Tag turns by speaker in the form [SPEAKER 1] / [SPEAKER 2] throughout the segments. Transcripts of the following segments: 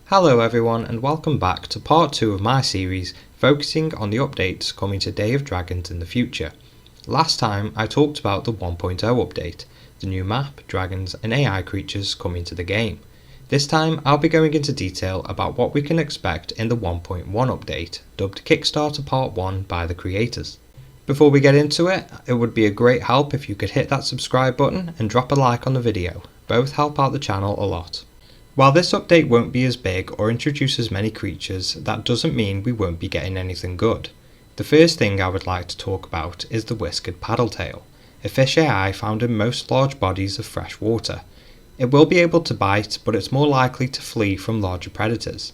[SPEAKER 1] Hello everyone and welcome back to part 2 of my series focusing on the updates coming to Day of Dragons in the future. Last time I talked about the 1.0 update, the new map, dragons and AI creatures coming to the game. This time I'll be going into detail about what we can expect in the 1.1 update, dubbed Kickstarter Part 1 by the creators. Before we get into it, it would be a great help if you could hit that subscribe button and drop a like on the video. Both help out the channel a lot. While this update won't be as big or introduce as many creatures, that doesn't mean we won't be getting anything good. The first thing I would like to talk about is the whiskered paddletail, a fish AI found in most large bodies of fresh water. It will be able to bite, but it's more likely to flee from larger predators.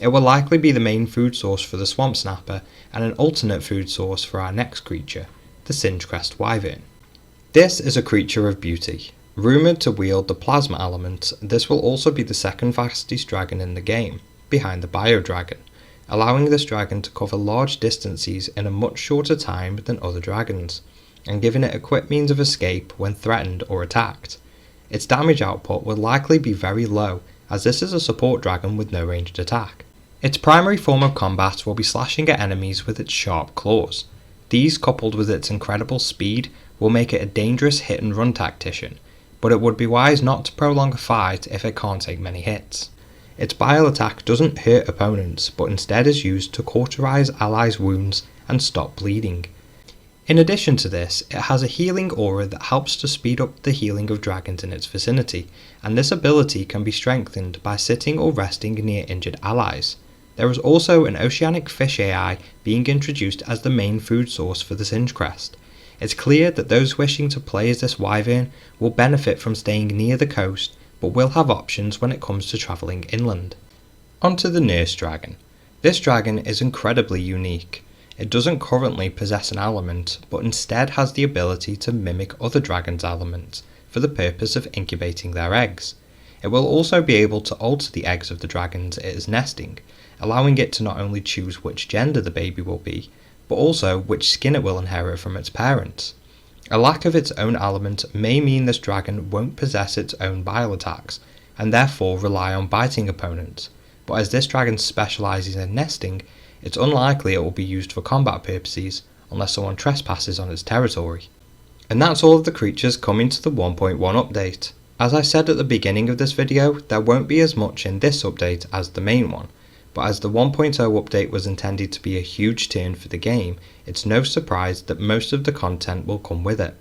[SPEAKER 1] It will likely be the main food source for the swamp snapper and an alternate food source for our next creature, the singe-crest wyvern. This is a creature of beauty. Rumoured to wield the plasma element, this will also be the second fastest dragon in the game, behind the bio dragon, allowing this dragon to cover large distances in a much shorter time than other dragons, and giving it a quick means of escape when threatened or attacked. Its damage output will likely be very low, as this is a support dragon with no ranged attack. Its primary form of combat will be slashing at enemies with its sharp claws. These, coupled with its incredible speed, will make it a dangerous hit and run tactician, but it would be wise not to prolong a fight if it can't take many hits. Its bile attack doesn't hurt opponents, but instead is used to cauterize allies' wounds and stop bleeding. In addition to this, it has a healing aura that helps to speed up the healing of dragons in its vicinity, and this ability can be strengthened by sitting or resting near injured allies. There is also an oceanic fish AI being introduced as the main food source for the singe-crest. It's clear that those wishing to play as this wyvern will benefit from staying near the coast, but will have options when it comes to travelling inland. Onto the nurse dragon. This dragon is incredibly unique. It doesn't currently possess an element, but instead has the ability to mimic other dragons' elements for the purpose of incubating their eggs. It will also be able to alter the eggs of the dragons it is nesting, allowing it to not only choose which gender the baby will be, but also which skin it will inherit from its parents. A lack of its own element may mean this dragon won't possess its own bile attacks, and therefore rely on biting opponents, but as this dragon specialises in nesting, it's unlikely it will be used for combat purposes unless someone trespasses on its territory. And that's all of the creatures coming to the 1.1 update. As I said at the beginning of this video, there won't be as much in this update as the main one, but as the 1.0 update was intended to be a huge turn for the game, it's no surprise that most of the content will come with it.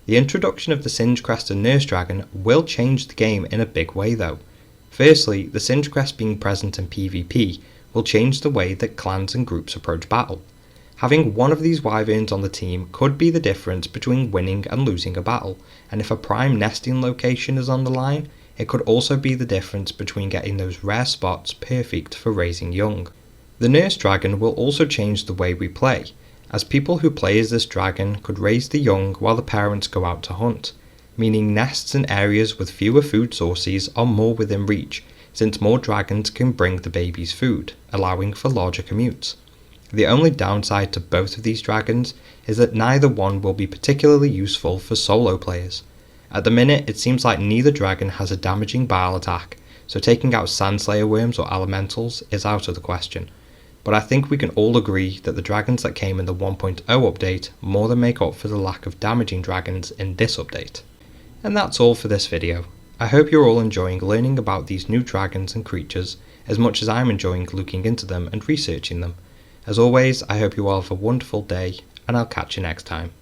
[SPEAKER 1] The introduction of the singe-crest and nurse dragon will change the game in a big way though. Firstly, the singe-crest being present in PvP will change the way that clans and groups approach battle. Having one of these wyverns on the team could be the difference between winning and losing a battle, and if a prime nesting location is on the line, it could also be the difference between getting those rare spots perfect for raising young. The nurse dragon will also change the way we play, as people who play as this dragon could raise the young while the parents go out to hunt, meaning nests in areas with fewer food sources are more within reach, since more dragons can bring the babies food, allowing for larger commutes. The only downside to both of these dragons is that neither one will be particularly useful for solo players. At the minute, it seems like neither dragon has a damaging bile attack, so taking out Sandslayer worms or elementals is out of the question. But I think we can all agree that the dragons that came in the 1.0 update more than make up for the lack of damaging dragons in this update. And that's all for this video. I hope you're all enjoying learning about these new dragons and creatures as much as I'm enjoying looking into them and researching them. As always, I hope you all have a wonderful day, and I'll catch you next time.